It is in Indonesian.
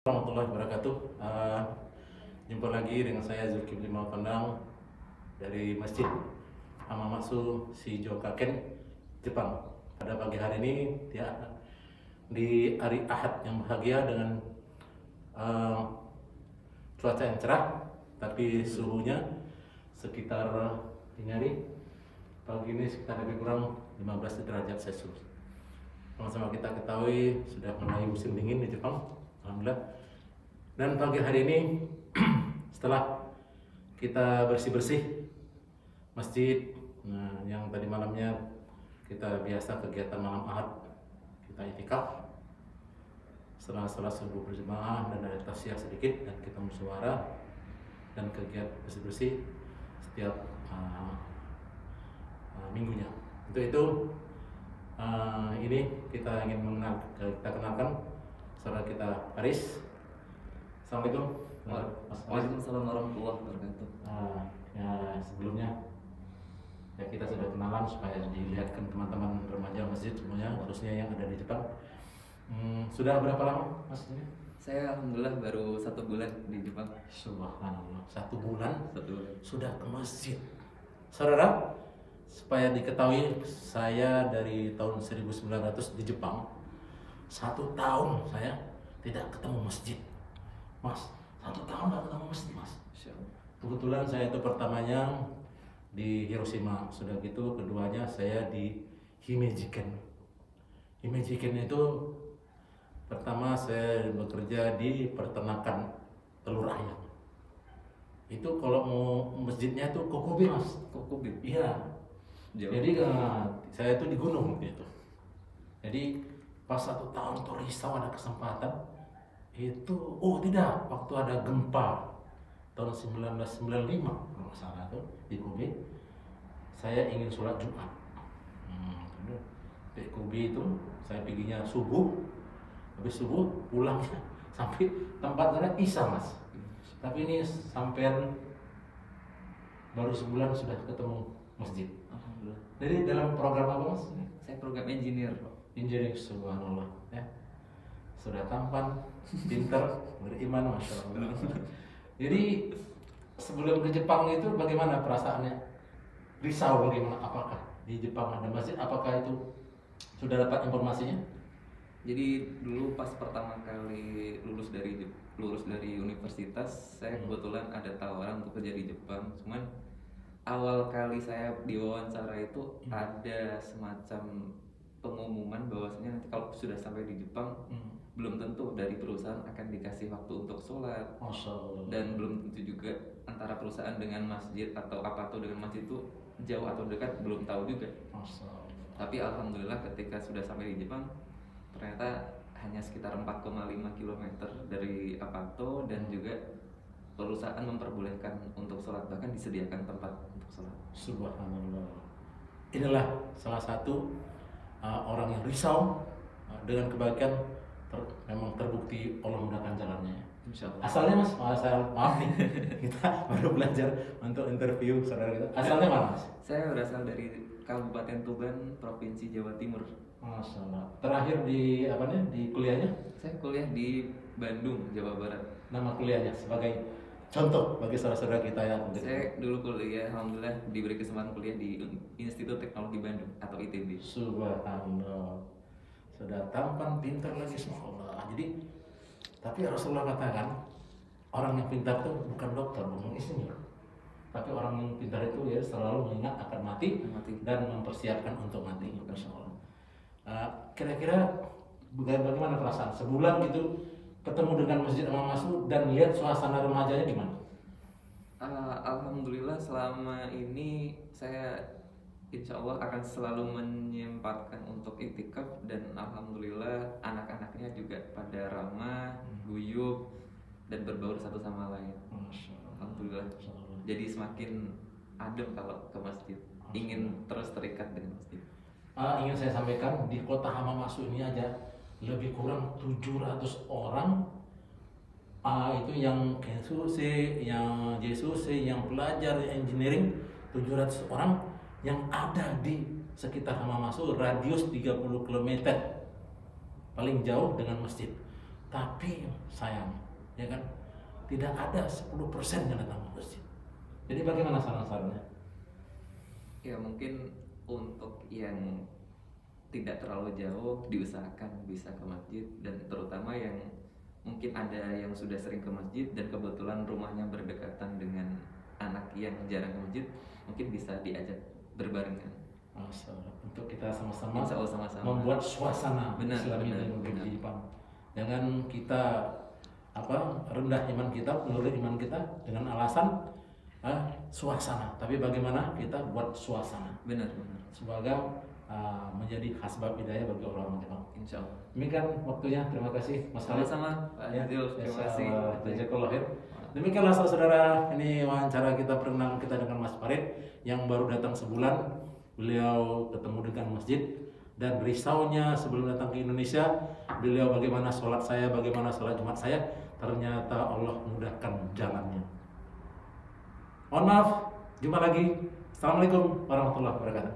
Warahmatullahi wabarakatuh. Jumpa lagi dengan saya Zulkifli Maupandang dari Masjid Hamamatsu Shijokaken, Jepang. Pada pagi hari ini di hari Ahad yang bahagia dengan cuaca yang cerah, tapi suhunya sekitar ini pagi ini sekitar lebih kurang 15 derajat Celcius. Sama-sama kita ketahui sudah mulai musim dingin di Jepang, alhamdulillah. Dan pagi hari ini setelah kita bersih-bersih masjid, yang tadi malamnya kita biasa kegiatan malam Ahad, kita itikaf. Setelah sholat subuh berjamaah dan ada tasyah sedikit dan kita musyawarah dan kegiatan bersih-bersih setiap minggunya. Untuk itu ini kita ingin kenalkan saudara kita Aris. Assalamualaikum. Waalaikumsalam warahmatullahi wabarakatuh. Ya sebelumnya ya kita sudah kenalan supaya dilihatkan teman-teman remaja masjid semuanya, khususnya yang ada di Jepang. Sudah berapa lama Mas ini? Saya alhamdulillah baru 1 bulan di Jepang. Subhanallah, 1 bulan 1 bulan. sudah ke masjid. Saudara, supaya diketahui saya dari tahun 1900 di Jepang. 1 tahun saya tidak ketemu masjid, Mas. 1 tahun tidak ketemu masjid, Mas. Kebetulan saya itu pertamanya di Hiroshima, sudah gitu keduanya saya di Himejiken. Himejiken itu pertama saya bekerja di peternakan telur ayam. Itu kalau mau masjidnya itu Kokobe, Mas. Kokobe. Iya. Jauh. Jadi saya itu di gunung gitu. Jadi pas 1 tahun tuh risau ada kesempatan itu, tidak, waktu ada gempa tahun 1995 kalau nggak salah tuh di Kobe, saya ingin sholat Jumat. Di Kobe itu saya perginya subuh, habis subuh pulangnya sampai tempat saya Isya, Mas. Tapi ini sampai baru sebulan sudah ketemu masjid. Alhamdulillah. Jadi dalam program apa, Mas? Saya program engineer. Engineering, subhanallah ya. Sudah tampan, pinter, beriman, masya Allah. Jadi sebelum ke Jepang itu bagaimana perasaannya? Risau bagaimana? Apakah di Jepang ada masjid? Apakah itu sudah dapat informasinya? Jadi dulu pas pertama kali lulus dari universitas, saya kebetulan ada tawaran untuk kerja di Jepang. Cuman awal kali saya diwawancara itu ada semacam pengumuman bahwasanya nanti kalau sudah sampai di Jepang belum tentu dari perusahaan akan dikasih waktu untuk sholat. Dan belum tentu juga antara perusahaan dengan masjid atau apa tuh dengan masjid itu jauh atau dekat, belum tahu juga. Tapi alhamdulillah ketika sudah sampai di Jepang ternyata hanya sekitar 4,5 km dari Apato, dan juga perusahaan memperbolehkan untuk sholat, bahkan disediakan tempat untuk sholat. Subhanallah. Inilah salah satu orang yang risau dengan kebaikan memang terbukti Allah mudahkan jalannya. Insyaallah. Asalnya, Mas, maaf nih, kita baru belajar untuk interview saudara kita. Asalnya mana, Mas? Saya berasal dari Kabupaten Tuban, Provinsi Jawa Timur. Masya Allah. Terakhir di apa nih? Di kuliahnya? Saya kuliah di Bandung, Jawa Barat. Nama kuliahnya sebagai contoh bagi saudara-saudara kita yang Saya dulu kuliah, alhamdulillah diberi kesempatan kuliah di Institut Teknologi Bandung atau ITB. Subhanallah. Sudah tampan, pintar lagi, subhanallah. Jadi, tapi Rasulullah katakan orang yang pintar itu bukan dokter, bukan insinyur. Tapi orang yang pintar itu ya selalu mengingat akan mati dan mempersiapkan untuk mati. Masya Allah. Kira-kira bagaimana perasaan sebulan gitu ketemu dengan Masjid Hamamatsu dan lihat suasana remajanya gimana? Alhamdulillah selama ini saya insya Allah akan selalu menyempatkan untuk iktikaf, dan alhamdulillah anak-anaknya juga pada ramah, guyup, dan berbaur satu sama lain. Alhamdulillah. Jadi semakin adem kalau ke masjid, ingin terus terikat dengan masjid. Ingin saya sampaikan di kota Hamamatsu ini aja lebih kurang 700 orang itu yang yang pelajar engineering, 700 orang yang ada di sekitar Hamamatsu, radius 30 km paling jauh dengan masjid. tapi sayang, ya kan, tidak ada 10% yang datang ke masjid. Jadi bagaimana saran-sarannya? Ya mungkin untuk yang tidak terlalu jauh diusahakan bisa ke masjid, dan terutama yang mungkin ada yang sudah sering ke masjid dan kebetulan rumahnya berdekatan dengan anak yang jarang ke masjid, mungkin bisa diajak berbarengan. Untuk kita sama-sama Insya Allah sama-sama membuat suasana benar, Islami benar, dan benar. Jepang. Jangan kita rendah iman kita, menurut iman kita dengan alasan suasana, tapi bagaimana kita buat suasana Benar. sebagai menjadi asbab hidayah bagi orang Jepang. Insya Allah. Demikian waktunya, terima kasih Mas Khalid. Sama-sama Pak Ya, Azizul, terima kasih. Jazakallah khair. Demikianlah saudara, ini wawancara kita perkenalan kita dengan Mas Farid yang baru datang sebulan. Beliau ketemu dengan masjid dan risaunya sebelum datang ke Indonesia, beliau bagaimana sholat saya, bagaimana sholat Jumat saya, ternyata Allah mudahkan jalannya. Mohon maaf, jumpa lagi. Assalamualaikum warahmatullahi wabarakatuh.